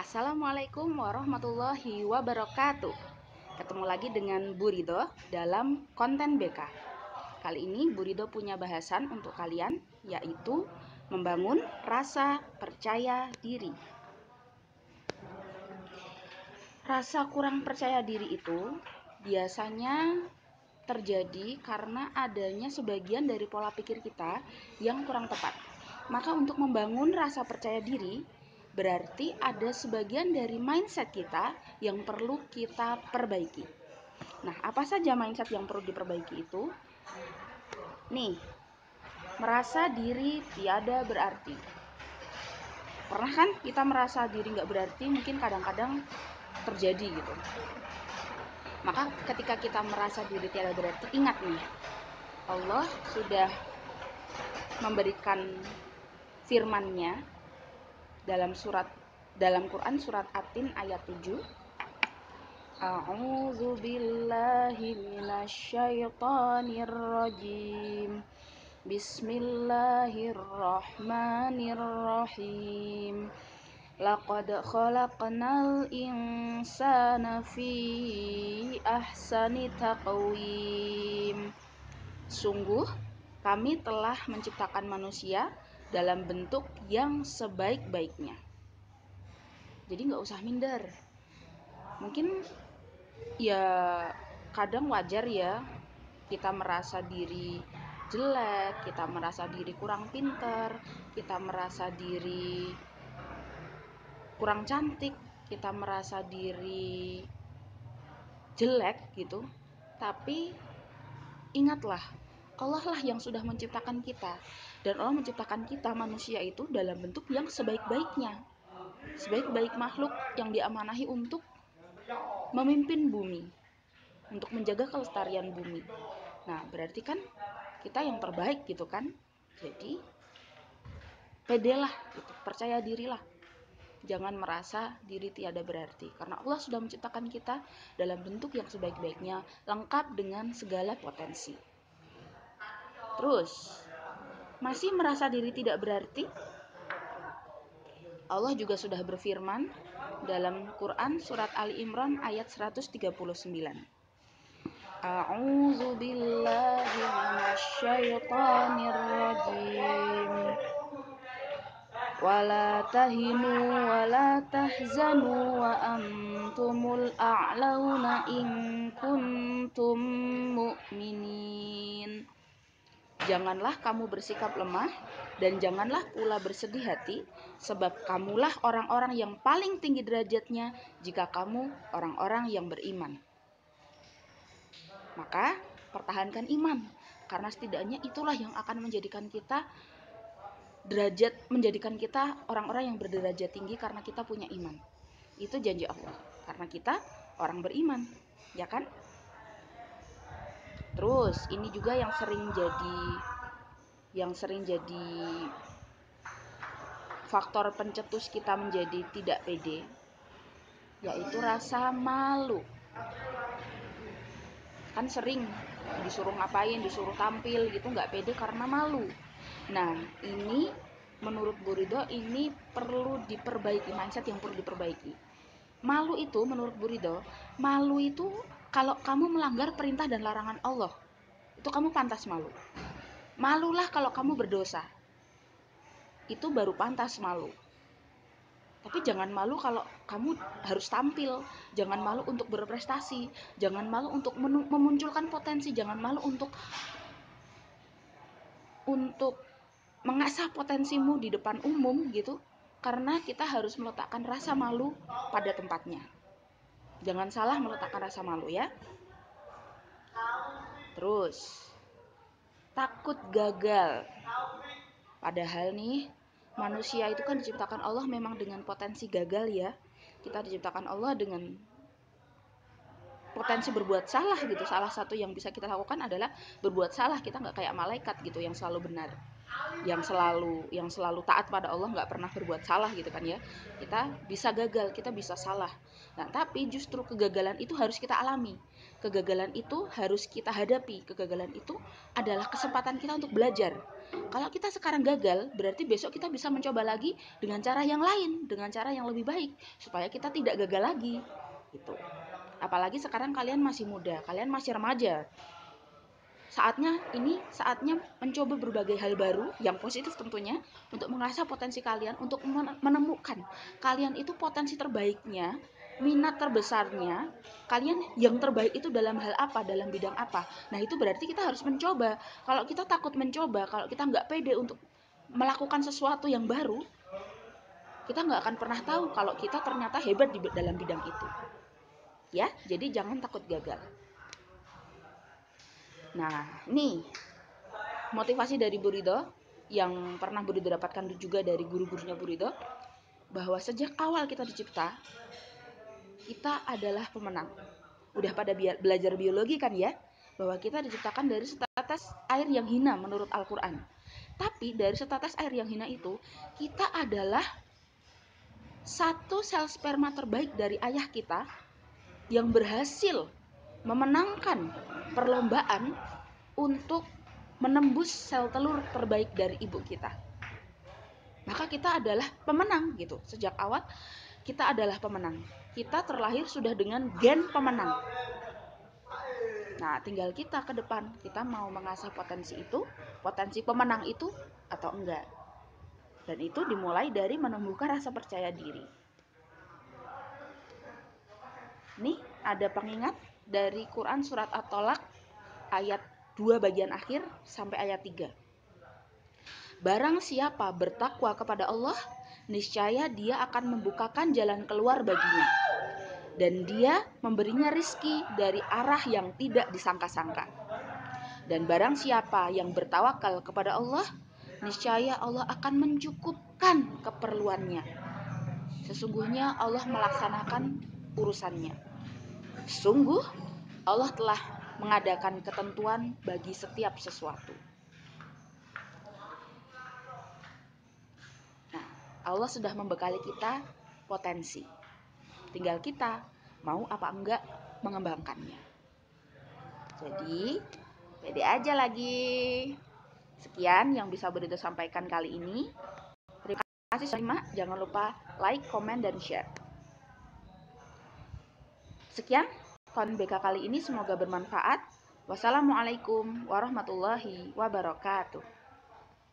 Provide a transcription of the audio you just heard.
Assalamualaikum warahmatullahi wabarakatuh. Ketemu lagi dengan Bu Ridho dalam konten BK. Kali ini Bu Ridho punya bahasan untuk kalian, yaitu membangun rasa percaya diri. Rasa kurang percaya diri itu biasanya terjadi karena adanya sebagian dari pola pikir kita yang kurang tepat. Maka untuk membangun rasa percaya diri, berarti ada sebagian dari mindset kita yang perlu kita perbaiki. Nah, apa saja mindset yang perlu diperbaiki itu? Nih, merasa diri tiada berarti. Pernah kan kita merasa diri nggak berarti? Mungkin kadang-kadang terjadi gitu. Maka ketika kita merasa diri tiada berarti, ingat nih, Allah sudah memberikan firman-Nya dalam Quran surat At-Tin ayat 7. A'udzu billahi minasyaitonir rajim. Bismillahirrahmanirrahim. Laqad khalaqnal insana fi ahsani taqwim. Sungguh kami telah menciptakan manusia dalam bentuk yang sebaik-baiknya. Jadi nggak usah minder. Mungkin ya kadang wajar ya kita merasa diri jelek, kita merasa diri kurang pinter, kita merasa diri kurang cantik, kita merasa diri jelek gitu. Tapi ingatlah, Allah lah yang sudah menciptakan kita. Dan Allah menciptakan kita manusia itu dalam bentuk yang sebaik-baiknya. Sebaik-baik makhluk yang diamanahi untuk memimpin bumi, untuk menjaga kelestarian bumi. Nah, berarti kan kita yang terbaik gitu kan. Jadi, pedelah gitu, percaya dirilah. Jangan merasa diri tiada berarti, karena Allah sudah menciptakan kita dalam bentuk yang sebaik-baiknya, lengkap dengan segala potensi. Terus, masih merasa diri tidak berarti? Allah juga sudah berfirman dalam Quran surat Ali Imran ayat 139. A'udzu billahi minasyaitonir rajim. Wala tahinu wala tahzanu wa antumul a'launa in kuntum mu'minin. Janganlah kamu bersikap lemah dan janganlah pula bersedih hati, sebab kamulah orang-orang yang paling tinggi derajatnya jika kamu orang-orang yang beriman. Maka pertahankan iman, karena setidaknya itulah yang akan menjadikan kita orang-orang yang berderajat tinggi karena kita punya iman. Itu janji Allah, karena kita orang beriman, ya kan? Terus ini juga yang sering jadi faktor pencetus kita menjadi tidak pede, yaitu rasa malu. Kan sering disuruh ngapain, disuruh tampil gitu, nggak pede karena malu. Nah, ini menurut Bu Ridho ini perlu diperbaiki, mindset yang perlu diperbaiki. Malu itu menurut Bu Ridho, malu itu kalau kamu melanggar perintah dan larangan Allah, itu kamu pantas malu. Malulah kalau kamu berdosa, itu baru pantas malu. Tapi jangan malu kalau kamu harus tampil, jangan malu untuk berprestasi, jangan malu untuk memunculkan potensi, jangan malu untuk mengasah potensimu di depan umum gitu, karena kita harus meletakkan rasa malu pada tempatnya. Jangan salah meletakkan rasa malu ya. Terus, takut gagal. Padahal nih, manusia itu kan diciptakan Allah memang dengan potensi gagal ya. Kita diciptakan Allah dengan potensi berbuat salah gitu. Salah satu yang bisa kita lakukan adalah berbuat salah. Kita nggak kayak malaikat gitu yang selalu benar. yang selalu taat pada Allah, nggak pernah berbuat salah gitu kan ya. Kita bisa gagal, kita bisa salah. Nah, tapi justru kegagalan itu harus kita alami. Kegagalan itu harus kita hadapi. Kegagalan itu adalah kesempatan kita untuk belajar. Kalau kita sekarang gagal, berarti besok kita bisa mencoba lagi dengan cara yang lain, dengan cara yang lebih baik supaya kita tidak gagal lagi. Gitu. Apalagi sekarang kalian masih muda, kalian masih remaja. Saatnya mencoba berbagai hal baru yang positif tentunya untuk mengasah potensi kalian, untuk menemukan kalian itu potensi terbaiknya, minat terbesarnya, kalian yang terbaik itu dalam hal apa, dalam bidang apa. Nah, itu berarti kita harus mencoba. Kalau kita takut mencoba, kalau kita nggak pede untuk melakukan sesuatu yang baru, kita nggak akan pernah tahu kalau kita ternyata hebat di dalam bidang itu. Ya, jadi jangan takut gagal. Nah, nih motivasi dari Bu Ridho yang pernah Bu Ridho dapatkan juga dari guru-gurunya Bu Ridho, bahwa sejak awal kita dicipta, kita adalah pemenang. Udah pada belajar biologi kan ya, bahwa kita diciptakan dari setetes air yang hina menurut Al-Quran. Tapi dari setetes air yang hina itu, kita adalah satu sel sperma terbaik dari ayah kita yang berhasil memenangkan perlombaan untuk menembus sel telur terbaik dari ibu kita. Maka kita adalah pemenang gitu. Sejak awal kita adalah pemenang. Kita terlahir sudah dengan gen pemenang. Nah, tinggal kita ke depan, kita mau mengasah potensi itu, potensi pemenang itu atau enggak. Dan itu dimulai dari menumbuhkan rasa percaya diri. Nih ada pengingat dari Quran surat At-Tolak ayat 2 bagian akhir sampai ayat 3. Barang siapa bertakwa kepada Allah, niscaya dia akan membukakan jalan keluar baginya. Dan dia memberinya rizki dari arah yang tidak disangka-sangka. Dan barang siapa yang bertawakal kepada Allah, niscaya Allah akan mencukupkan keperluannya. Sesungguhnya Allah melaksanakan urusannya. Sungguh Allah telah mengadakan ketentuan bagi setiap sesuatu. Nah, Allah sudah membekali kita potensi. Tinggal kita mau apa enggak mengembangkannya. Jadi, pede aja lagi. Sekian yang bisa Bu Ridho sampaikan kali ini. Terima kasih semua. Jangan lupa like, komen, dan share. Sekian konten BK kali ini, semoga bermanfaat. Wassalamualaikum warahmatullahi wabarakatuh.